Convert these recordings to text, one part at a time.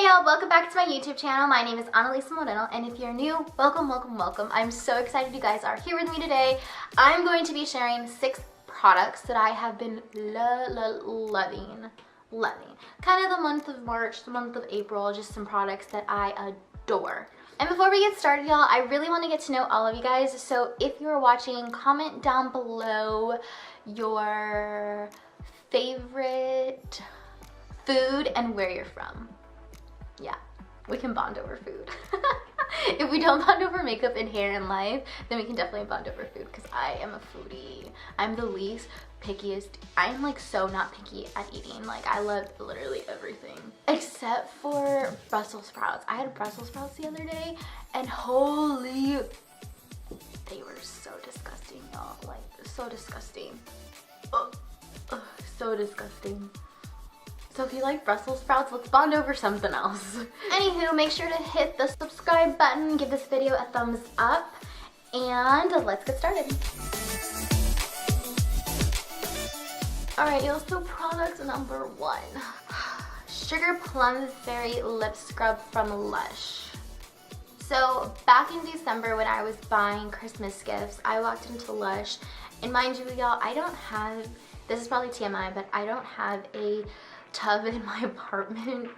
y'all, welcome back to my YouTube channel. My name is Annalisa Moreno, and if you're new, welcome, welcome, welcome. I'm so excited you guys are here with me today. I'm going to be sharing 6 products that I have been loving. Kind of the month of March, the month of April, just some products that I adore. And before we get started, y'all, I really want to get to know all of you guys. So if you're watching, comment down below your favorite food and where you're from. Yeah, we can bond over food. If we don't bond over makeup and hair and life, then we can definitely bond over food, because I am a foodie. I'm the least pickiest. I'm like so not picky at eating. Like, I love literally everything except for Brussels sprouts. I had Brussels sprouts the other day, and holy, they were so disgusting, y'all. Like, so disgusting. Ugh, so disgusting. So if you like Brussels sprouts, let's bond over something else. Anywho, make sure to hit the subscribe button, give this video a thumbs up, and let's get started. Alright, y'all, so product number 1. Sugar Plum Fairy Lip Scrub from Lush. So back in December when I was buying Christmas gifts, I walked into Lush, and mind you, y'all, I don't have, this is probably TMI, but I don't have a tub in my apartment.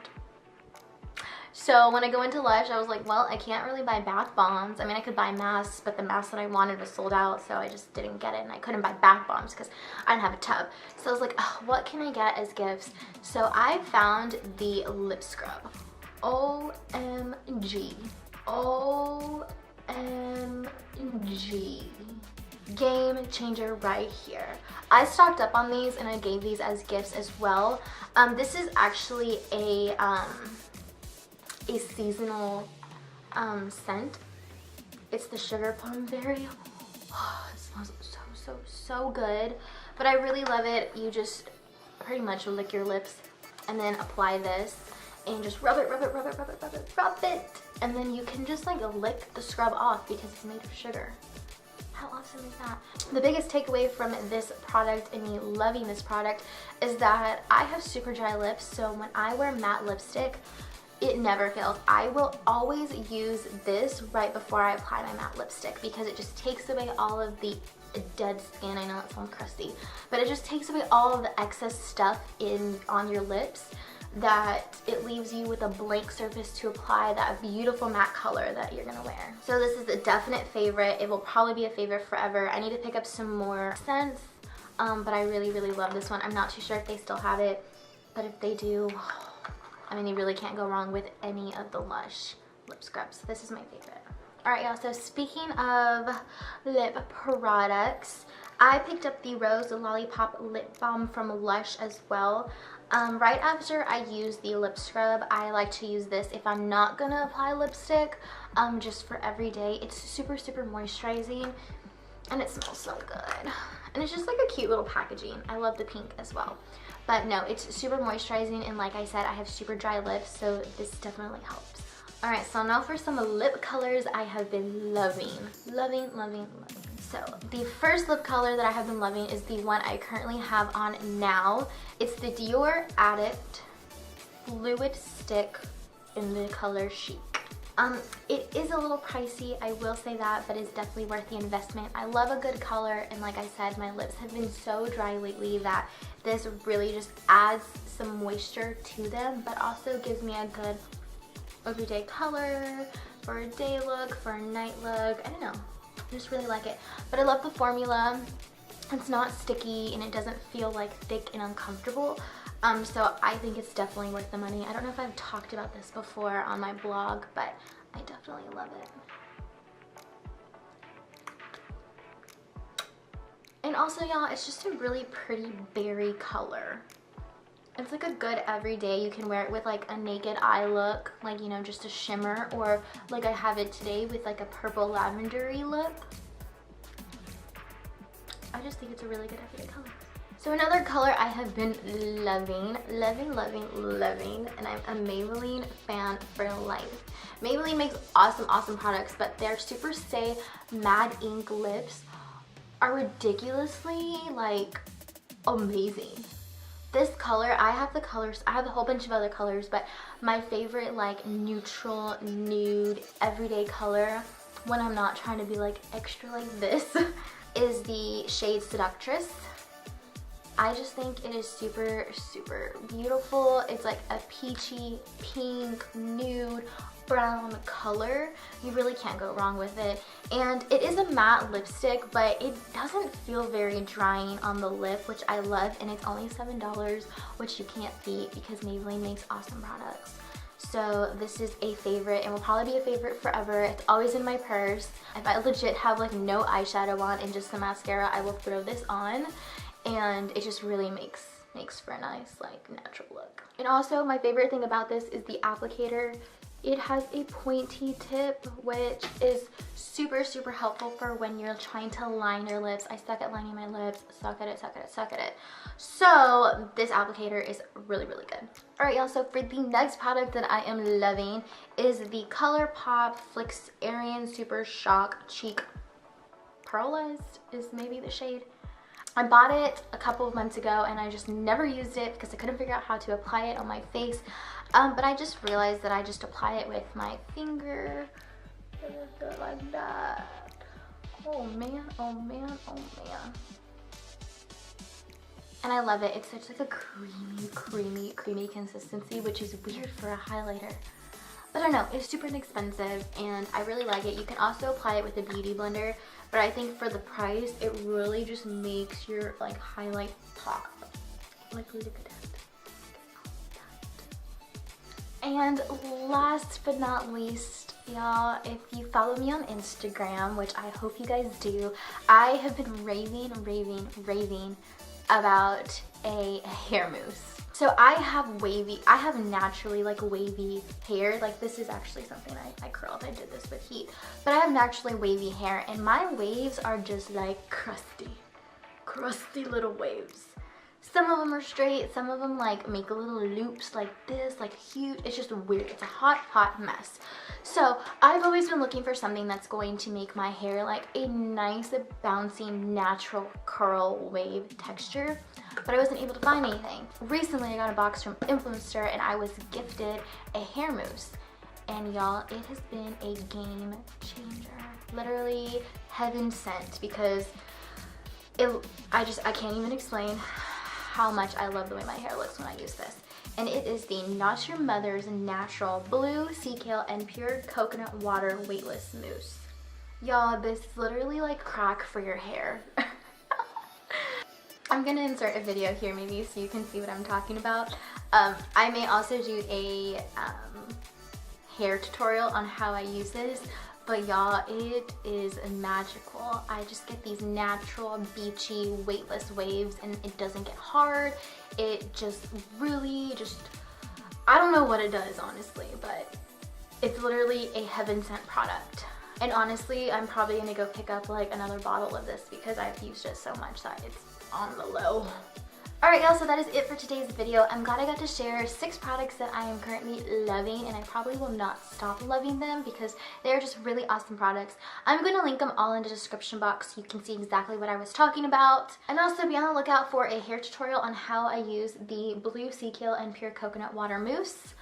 So when I go into Lush, I was like, well, I can't really buy bath bombs. I mean, I could buy masks, but the mask that I wanted was sold out, so I just didn't get it, and I couldn't buy bath bombs because I didn't have a tub. So I was like, oh, what can I get as gifts? So I found the lip scrub. OMG. OMG. Game changer right here. I stocked up on these and I gave these as gifts as well. This is actually a seasonal scent. It's the Sugar Plum Berry. Oh, it smells so good. But I really love it. You just pretty much lick your lips and then apply this and just rub it. And then you can just like lick the scrub off because it's made of sugar. How awesome is that? The biggest takeaway from this product and me loving this product is that I have super dry lips, so when I wear matte lipstick, it never fails. I will always use this right before I apply my matte lipstick because it just takes away all of the dead skin. I know that sounds crusty, but it just takes away all of the excess stuff on your lips, that it leaves you with a blank surface to apply that beautiful matte color that you're gonna wear. So this is a definite favorite. It will probably be a favorite forever. I need to pick up some more scents, but I really love this one. I'm not too sure if they still have it, but if they do, I mean, you really can't go wrong with any of the Lush lip scrubs. This is my favorite. Alright, y'all, so speaking of lip products, I picked up the Rose Lollipop Lip Balm from Lush as well. Right after I use the lip scrub, I like to use this if I'm not gonna apply lipstick, just for every day. It's super moisturizing, and it smells so good. And it's just like a cute little packaging. I love the pink as well. But no, it's super moisturizing, and like I said, I have super dry lips, so this definitely helps. Alright, so now for some lip colors I have been loving. So the first lip color that I have been loving is the one I currently have on now. It's the Dior Addict Fluid Stick in the color Chic. It is a little pricey, I will say that, but it's definitely worth the investment. I love a good color, and like I said, my lips have been so dry lately that this really just adds some moisture to them, but also gives me a good everyday color, for a day look, for a night look. I don't know, I just really like it. But I love the formula. It's not sticky and it doesn't feel like thick and uncomfortable. So I think it's definitely worth the money. I don't know if I've talked about this before on my blog, but I definitely love it. And also, y'all, it's just a really pretty berry color. It's like a good everyday. You can wear it with like a naked eye look, like, you know, just a shimmer, or like I have it today with like a purple lavendery look. I just think it's a really good everyday color. So another color I have been loving, and I'm a Maybelline fan for life. Maybelline makes awesome products, but their Super Stay Mad Ink lips are ridiculously like amazing. This color, I have the colors, I have a whole bunch of other colors, but my favorite like neutral, nude, everyday color when I'm not trying to be like extra like this is the shade Seductress. I just think it is super, super beautiful. It's like a peachy, pink, nude, brown color. You really can't go wrong with it. And it is a matte lipstick, but it doesn't feel very drying on the lip, which I love. And it's only $7, which you can't beat because Maybelline makes awesome products. So this is a favorite and will probably be a favorite forever. It's always in my purse. If I legit have like no eyeshadow on and just the mascara, I will throw this on. And it just really makes for a nice like natural look. And also my favorite thing about this is the applicator. It has a pointy tip, which is super, super helpful for when you're trying to line your lips. I suck at lining my lips, suck at it, suck at it, suck at it. So this applicator is really, really good. All right, y'all, so for the next product that I am loving is the ColourPop Flicks Aryan Super Shock Cheek Pearlized is maybe the shade. I bought it a couple of months ago and I just never used it because I couldn't figure out how to apply it on my face. But I just realized that I just apply it with my finger like that. Oh man, oh man, oh man. And I love it. It's such like a creamy consistency, which is weird for a highlighter. But I don't know, it's super inexpensive and I really like it. You can also apply it with a beauty blender, but I think for the price, it really just makes your like highlight pop. Like look at that. And last but not least, y'all, if you follow me on Instagram, which I hope you guys do, I have been raving about a hair mousse. So I have naturally like wavy hair. Like this is actually something I curled. I did this with heat. But I have naturally wavy hair and my waves are just like crusty little waves. Some of them are straight, some of them like make little loops like this, like huge. It's just weird. It's a hot mess. So I've always been looking for something that's going to make my hair like a nice, bouncy, natural curl wave texture, but I wasn't able to find anything. Recently I got a box from Influencer and I was gifted a hair mousse. And y'all, it has been a game changer. Literally heaven sent, because I can't even explain how much I love the way my hair looks when I use this. And it is the Not Your Mother's Natural Blue Sea Kale and Pure Coconut Water Weightless Mousse. Y'all, this is literally like crack for your hair. I'm gonna insert a video here maybe so you can see what I'm talking about. I may also do a hair tutorial on how I use this, but y'all, it is magical. I just get these natural, beachy, weightless waves and it doesn't get hard. It just really I don't know what it does honestly, but it's literally a heaven sent product. And honestly, I'm probably gonna go pick up like another bottle of this because I've used it so much that it's on the low. Alright y'all, so that is it for today's video. I'm glad I got to share 6 products that I am currently loving, and I probably will not stop loving them because they're just really awesome products. I'm going to link them all in the description box so you can see exactly what I was talking about. And also be on the lookout for a hair tutorial on how I use the Blue Sea Kale and Pure Coconut Water Mousse.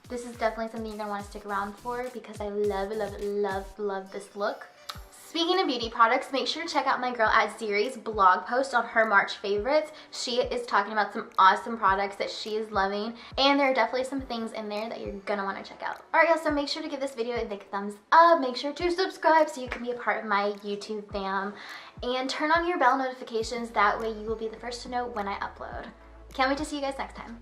This is definitely something you're going to want to stick around for because I love this look. Speaking of beauty products, make sure to check out my girl AHTZIRI's blog post on her March favorites. She is talking about some awesome products that she is loving, and there are definitely some things in there that you're gonna want to check out. Alright y'all, so make sure to give this video a big thumbs up, make sure to subscribe so you can be a part of my YouTube fam, and turn on your bell notifications, that way you will be the first to know when I upload. Can't wait to see you guys next time.